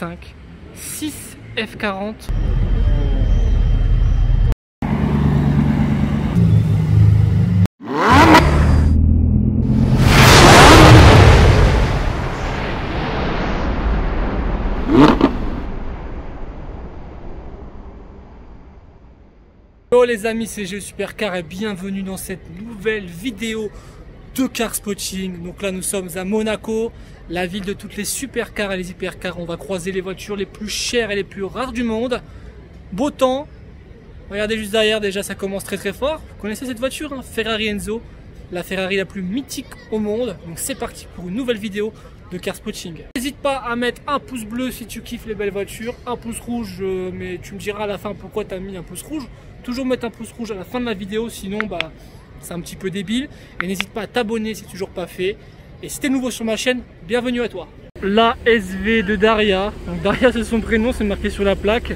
5, 6 F40. Hello les amis, c'est G Supercar et bienvenue dans cette nouvelle vidéo de car spotting. Donc là nous sommes à Monaco, la ville de toutes les supercars et les hypercars. On va croiser les voitures les plus chères et les plus rares du monde. Beau temps, regardez juste derrière, déjà ça commence très très fort. Vous connaissez cette voiture, hein, Ferrari Enzo, la Ferrari la plus mythique au monde. Donc c'est parti pour une nouvelle vidéo de car spotting. N'hésite pas à mettre un pouce bleu si tu kiffes les belles voitures, un pouce rouge, mais tu me diras à la fin pourquoi tu as mis un pouce rouge. Toujours mettre un pouce rouge à la fin de la vidéo, sinon bah c'est un petit peu débile. Et n'hésite pas à t'abonner si c'est toujours pas fait. Et si t'es nouveau sur ma chaîne, bienvenue à toi. La SV de Daria. Donc Daria c'est son prénom, c'est marqué sur la plaque.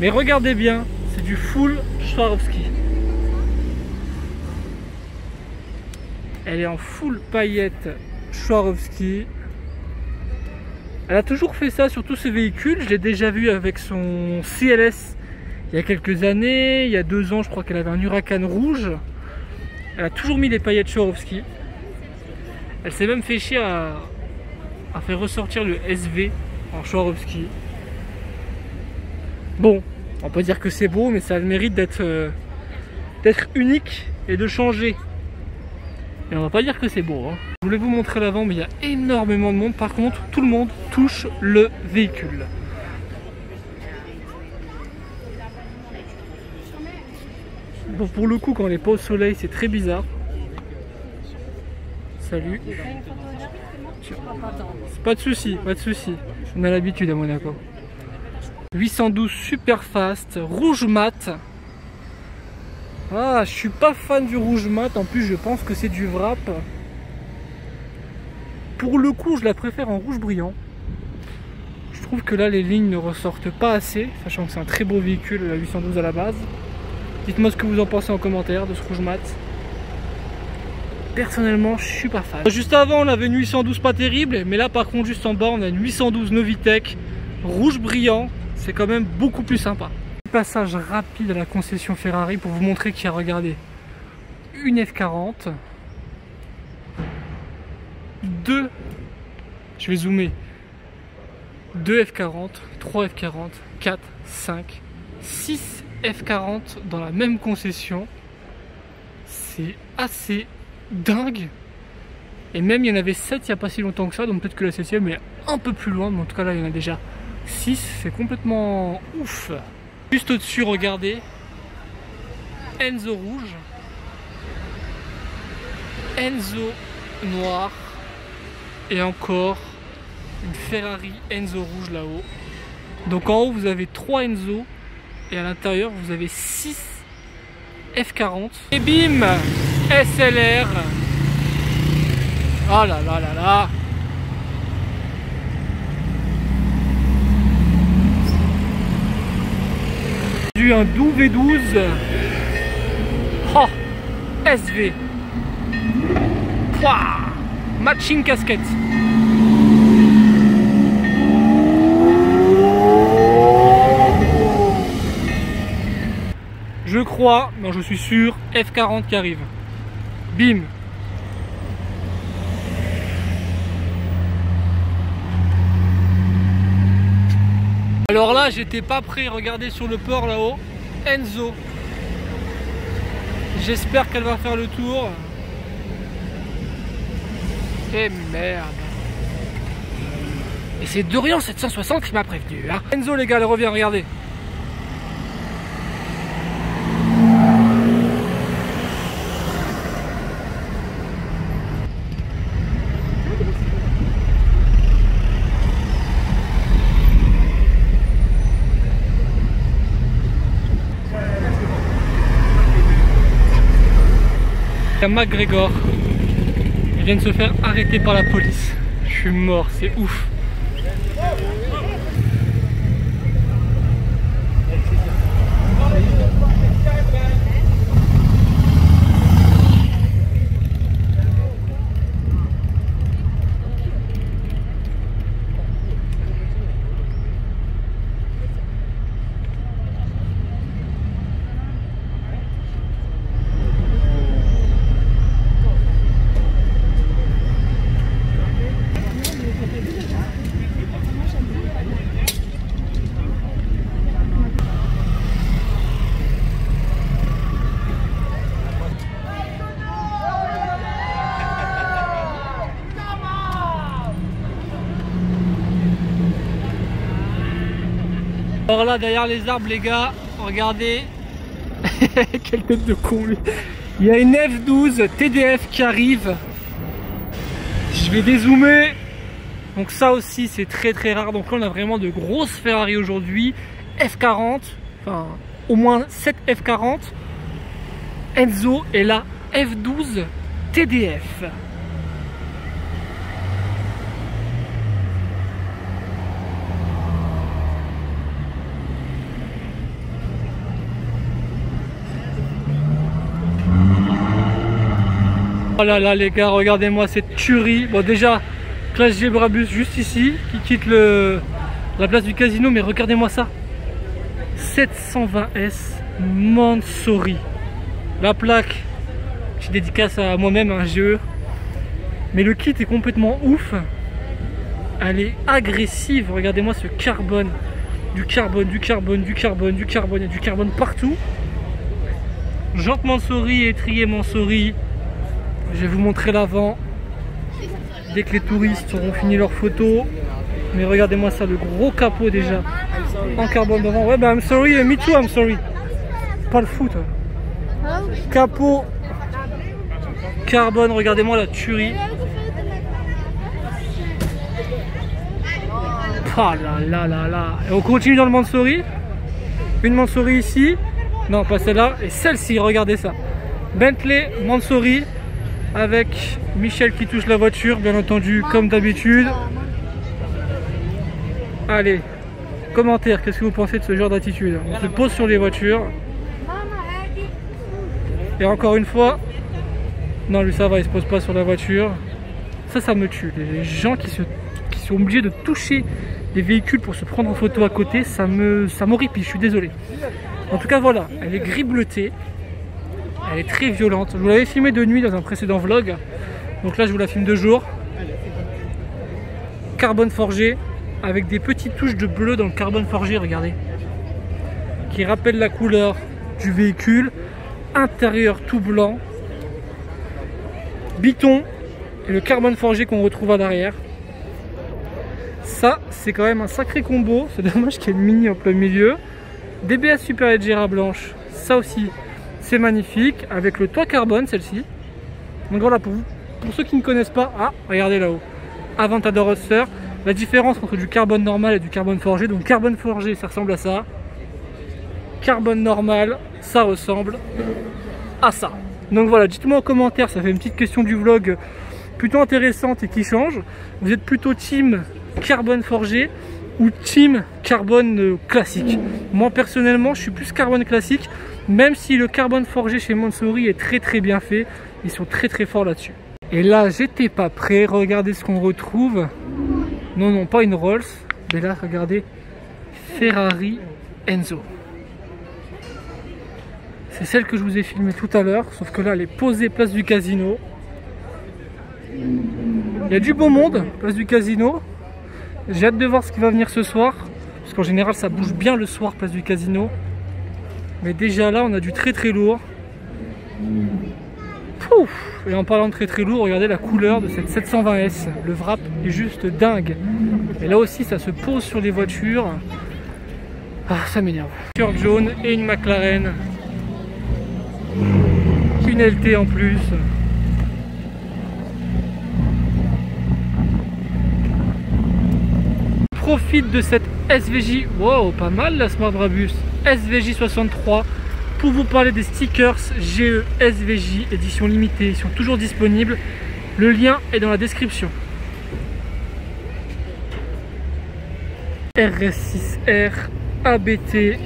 Mais regardez bien, c'est du full Swarovski. Elle est en full paillettes Swarovski. Elle a toujours fait ça sur tous ses véhicules. Je l'ai déjà vu avec son CLS. Il y a quelques années, il y a 2 ans, je crois qu'elle avait un Huracan rouge. Elle a toujours mis les paillettes Swarovski. Elle s'est même fait chier à faire ressortir le SV en Swarovski. Bon, on peut dire que c'est beau, mais ça a le mérite d'être unique et de changer. Et on va pas dire que c'est beau, hein. Je voulais vous montrer l'avant, mais il y a énormément de monde. Par contre, tout le monde touche le véhicule. Bon, pour le coup, quand on n'est pas au soleil, c'est très bizarre. Salut. Pas de souci, pas de souci. On a l'habitude à Monaco. 812 super fast, rouge mat. Ah, je suis pas fan du rouge mat. En plus, je pense que c'est du wrap. Pour le coup, je la préfère en rouge brillant. Je trouve que là, les lignes ne ressortent pas assez, sachant que c'est un très beau véhicule, la 812 à la base. Dites-moi ce que vous en pensez en commentaire de ce rouge mat. Personnellement, je suis pas fan. Juste avant, on avait une 812 pas terrible, mais là par contre, juste en bas, on a une 812 Novitec rouge brillant. C'est quand même beaucoup plus sympa. Passage rapide à la concession Ferrari pour vous montrer qu'il y a, regardez, une F40, 2, je vais zoomer, 2 F40, 3 F40, 4, 5, 6 F40 dans la même concession. C'est assez dingue. Et même il y en avait 7 il n'y a pas si longtemps que ça, donc peut-être que la 7ème est un peu plus loin, mais en tout cas là il y en a déjà 6, c'est complètement ouf. Juste au-dessus, regardez, Enzo rouge, Enzo noir et encore une Ferrari Enzo rouge là-haut. Donc en haut vous avez 3 Enzo et à l'intérieur vous avez 6 F40 et bim, SLR. Oh là là là là. J'ai eu un doux V12. Oh, SV. Pouah, matching casquette. Je crois, non je suis sûr, F40 qui arrive. Bim. Alors là, j'étais pas prêt, regardez sur le port là-haut, Enzo. J'espère qu'elle va faire le tour. Et merde. Et c'est Dorian 760 qui m'a prévenu, hein. Enzo les gars, elle revient, regardez. McGregor, il vient de se faire arrêter par la police. Je suis mort, c'est ouf. Alors là, derrière les arbres, les gars, regardez. Quelle tête de con, lui. Il y a une F12 TDF qui arrive. Je vais dézoomer. Donc ça aussi, c'est très très rare. Donc là, on a vraiment de grosses Ferrari aujourd'hui. F40, enfin, au moins 7 F40. Enzo et la F12 TDF. Oh là là les gars, regardez-moi cette tuerie. Bon déjà, classe G Brabus juste ici, qui quitte la place du casino, mais regardez-moi ça. 720S Mansory. La plaque, je dédicace à moi-même, un GE. Mais le kit est complètement ouf. Elle est agressive, regardez-moi ce carbone. Du carbone, du carbone, du carbone, du carbone, il y a du carbone partout. Jantes Mansory, étrier Mansory. Je vais vous montrer l'avant dès que les touristes auront fini leurs photos. Mais regardez-moi ça, le gros capot déjà en carbone devant. Ouais, bah I'm sorry, me too, I'm sorry. Pas le foot. Capot carbone, regardez-moi la tuerie. Ah là là là là. Et on continue dans le Mansory. Une Mansory ici. Non, pas celle-là. Et celle-ci, regardez ça. Bentley Mansory. Avec Michel qui touche la voiture, bien entendu, comme d'habitude. Allez, commentaire, qu'est-ce que vous pensez de ce genre d'attitude? On se pose sur les voitures. Et encore une fois, non lui ça va, il se pose pas sur la voiture. Ça me tue. Les gens qui sont obligés de toucher les véhicules pour se prendre en photo à côté, ça m'horripile, je suis désolé. En tout cas voilà, elle est gris bleuté. Elle est très violente. Je vous l'avais filmé de nuit dans un précédent vlog. Donc là je vous la filme de jour. Carbone forgé avec des petites touches de bleu dans le carbone forgé, regardez. Qui rappellent la couleur du véhicule. Intérieur tout blanc. Biton et le carbone forgé qu'on retrouve à l'arrière. Ça c'est quand même un sacré combo. C'est dommage qu'il y ait une mini en plein milieu. DBS Superleggera blanche. Ça aussi. C'est magnifique, avec le toit carbone celle-ci. Donc voilà, pour ceux qui ne connaissent pas, ah, regardez là-haut, Aventador Roadster. La différence entre du carbone normal et du carbone forgé. Donc carbone forgé, ça ressemble à ça. Carbone normal, ça ressemble à ça. Donc voilà, dites-moi en commentaire, ça fait une petite question du vlog plutôt intéressante et qui change. Vous êtes plutôt team carbone forgé ou team carbone classique? Moi personnellement, je suis plus carbone classique. Même si le carbone forgé chez Mansory est très très bien fait, ils sont très très forts là-dessus. Et là, j'étais pas prêt. Regardez ce qu'on retrouve. Non, non, pas une Rolls. Mais là, regardez. Ferrari Enzo. C'est celle que je vous ai filmée tout à l'heure. Sauf que là, elle est posée place du casino. Il y a du beau monde, place du casino. J'ai hâte de voir ce qui va venir ce soir. Parce qu'en général, ça bouge bien le soir, place du casino. Mais déjà là, on a du très très lourd. Pouf. Et en parlant de très très lourd, regardez la couleur de cette 720S. Le wrap est juste dingue. Et là aussi, ça se pose sur les voitures. Ah, ça m'énerve. Voiture jaune et une McLaren. Une LT en plus. Profite de cette SVJ. Wow, pas mal la Smart Brabus. SVJ 63 pour vous parler des stickers GE SVJ édition limitée. Ils sont toujours disponibles. Le lien est dans la description. RS6R ABT.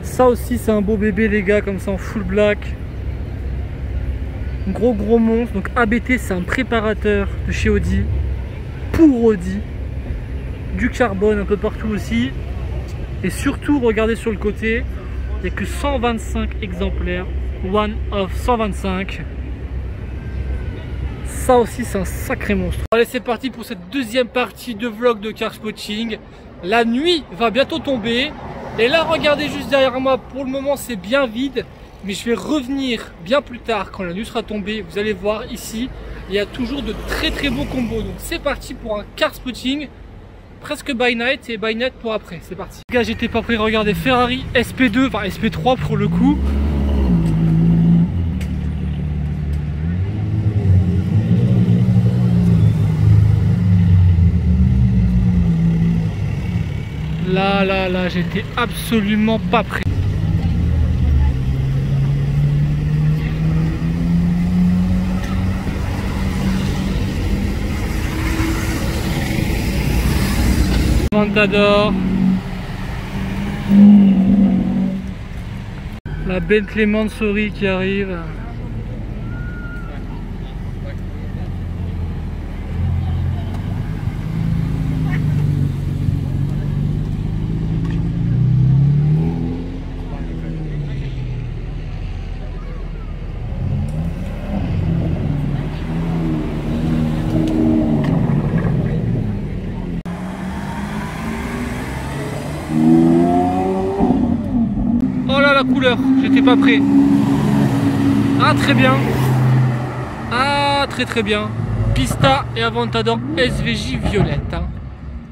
Ça aussi c'est un beau bébé les gars, comme ça en full black. Gros monstre. Donc ABT c'est un préparateur de chez Audi. Pour Audi. Du carbone un peu partout aussi. Et surtout regardez sur le côté, il n'y a que 125 exemplaires. One of 125. Ça aussi c'est un sacré monstre. Allez, c'est parti pour cette deuxième partie de vlog de car spotting. La nuit va bientôt tomber. Et là regardez juste derrière moi, pour le moment c'est bien vide. Mais je vais revenir bien plus tard quand la nuit sera tombée. Vous allez voir ici, il y a toujours de très beaux combos. Donc c'est parti pour un car spotting presque by night et by night pour après. C'est parti. Les gars, j'étais pas prêt. Regardez, Ferrari SP2, enfin SP3 pour le coup. Là, j'étais absolument pas prêt. Aventador. La Bentley Mansory qui arrive. Oh là la couleur, j'étais pas prêt. Ah très bien. Ah très bien. Pista et Aventador SVJ violette. Hein.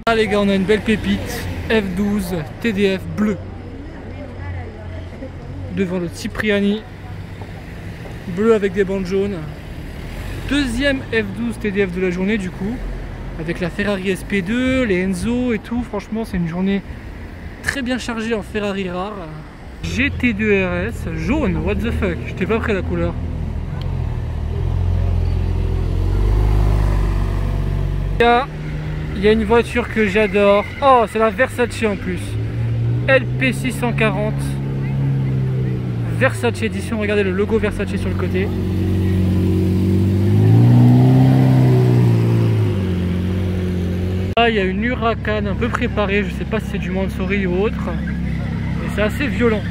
Là les gars, on a une belle pépite. F12 TDF bleu. Devant le Cipriani. Bleu avec des bandes jaunes. Deuxième F12 TDF de la journée du coup. Avec la Ferrari SP2, les Enzo et tout. Franchement c'est une journée très bien chargée en Ferrari rare. GT2 RS jaune, what the fuck, j'étais pas prêt à la couleur. Il y a une voiture que j'adore. Oh, c'est la Versace en plus. LP640 Versace édition. Regardez le logo Versace sur le côté. Là, il y a une Huracan un peu préparée. Je sais pas si c'est du Mansory ou autre. C'est assez violent.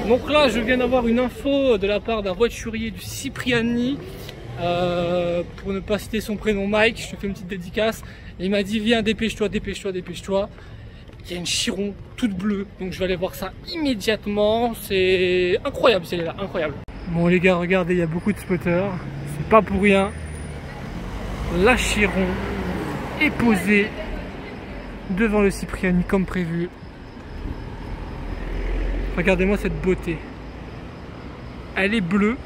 Donc là, je viens d'avoir une info de la part d'un voiturier du Cipriani. Pour ne pas citer son prénom, Mike, je te fais une petite dédicace. Et il m'a dit viens, dépêche-toi, dépêche-toi, dépêche-toi. Il y a une Chiron toute bleue, donc je vais aller voir ça immédiatement. C'est incroyable, c'est là, incroyable. Bon les gars, regardez, il y a beaucoup de spotters. C'est pas pour rien. La Chiron est posée devant le Cipriani comme prévu. Regardez-moi cette beauté. Elle est bleue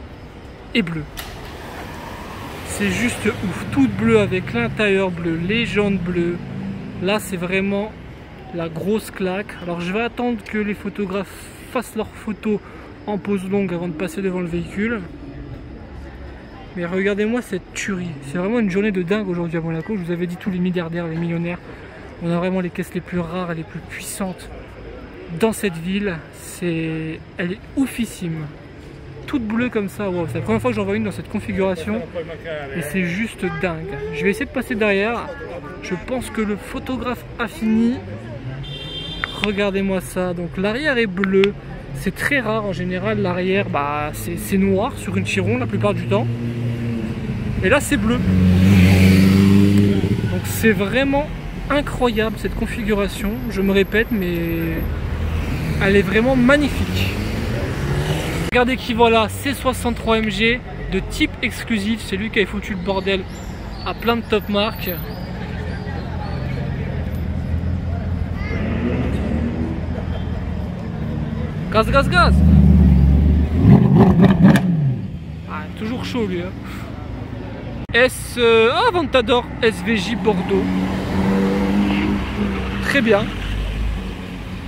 et bleue. C'est juste ouf. Toute bleue avec l'intérieur bleu, les jantes bleues. Là, c'est vraiment la grosse claque. Alors, je vais attendre que les photographes fassent leurs photos en pose longue avant de passer devant le véhicule. Mais regardez-moi cette tuerie. C'est vraiment une journée de dingue aujourd'hui à Monaco. Je vous avais dit tous les milliardaires, les millionnaires. On a vraiment les caisses les plus rares et les plus puissantes dans cette ville. Elle est oufissime. Toute bleue comme ça. Wow. C'est la première fois que j'en vois une dans cette configuration. Et c'est juste dingue. Je vais essayer de passer derrière. Je pense que le photographe a fini. Regardez-moi ça. Donc l'arrière est bleu. C'est très rare en général. L'arrière, c'est noir sur une Chiron la plupart du temps. Et là c'est bleu. Donc c'est vraiment incroyable cette configuration. Je me répète, mais elle est vraiment magnifique. Regardez qui voilà, C63 MG de type exclusif. C'est lui qui a foutu le bordel à plein de top marques. Gaz, gaz, gaz. Ah, toujours chaud lui. Hein. Aventador SVJ Bordeaux. Très bien.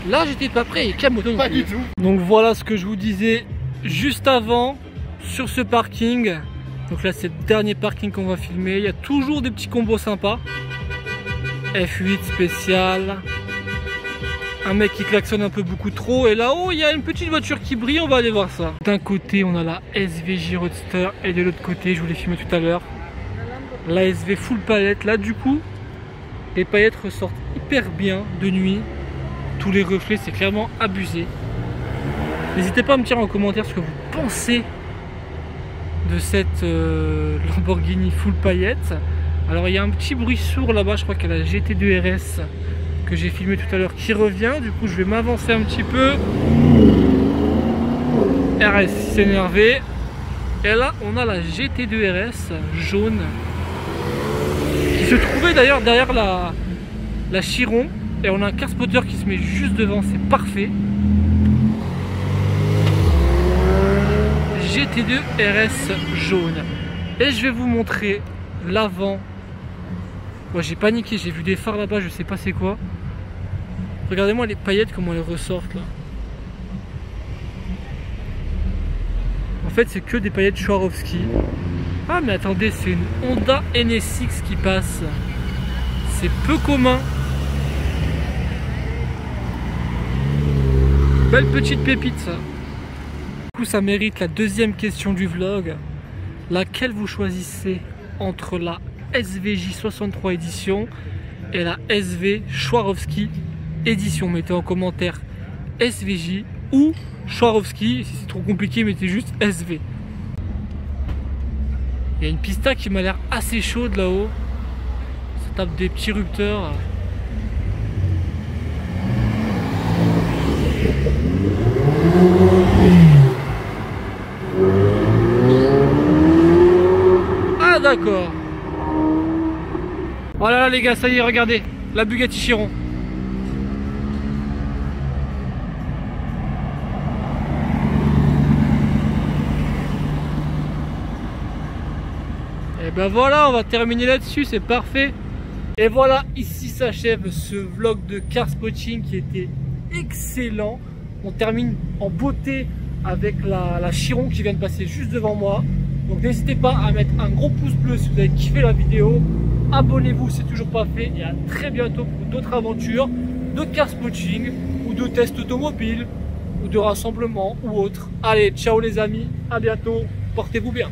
Là, j'étais pas prêt. Pas du tout. Donc voilà ce que je vous disais juste avant sur ce parking. Donc là, c'est le dernier parking qu'on va filmer. Il y a toujours des petits combos sympas. F8 spécial. Un mec qui klaxonne un peu beaucoup trop. Et là-haut, il y a une petite voiture qui brille. On va aller voir ça. D'un côté, on a la SVJ Roadster. Et de l'autre côté, je vous l'ai filmé tout à l'heure, la SV full palette. Là, du coup, les paillettes ressortent hyper bien de nuit. Tous les reflets, c'est clairement abusé. N'hésitez pas à me dire en commentaire ce que vous pensez de cette Lamborghini full paillettes. Alors, il y a un petit bruit sourd là-bas. Je crois qu'il y a la GT2 RS que j'ai filmé tout à l'heure qui revient. Du coup, je vais m'avancer un petit peu. RS s'est énervé. Et là, on a la GT2 RS jaune qui se trouvait d'ailleurs derrière la Chiron. Et on a un car spotter qui se met juste devant, c'est parfait. GT2 RS jaune. Et je vais vous montrer l'avant. Moi j'ai paniqué, j'ai vu des phares là-bas, je sais pas c'est quoi. Regardez-moi les paillettes, comment elles ressortent là. En fait c'est que des paillettes Swarovski. Ah mais attendez, c'est une Honda NSX qui passe. C'est peu commun. Belle petite pépite ça. Du coup ça mérite la deuxième question du vlog. Laquelle vous choisissez entre la SVJ 63 édition et la SV Swarovski édition? Mettez en commentaire SVJ ou Swarovski. Si c'est trop compliqué, mettez juste SV. Il y a une pista qui m'a l'air assez chaude là-haut. Ça tape des petits rupteurs. Ah d'accord. Oh là là les gars, ça y est, regardez, la Bugatti Chiron. Et ben voilà, on va terminer là-dessus, c'est parfait. Et voilà, ici s'achève ce vlog de car spotting qui était excellent. On termine en beauté avec la Chiron qui vient de passer juste devant moi. Donc n'hésitez pas à mettre un gros pouce bleu si vous avez kiffé la vidéo. Abonnez-vous si c'est toujours pas fait. Et à très bientôt pour d'autres aventures de car spotting ou de tests automobiles ou de rassemblements ou autres. Allez, ciao les amis, à bientôt, portez-vous bien.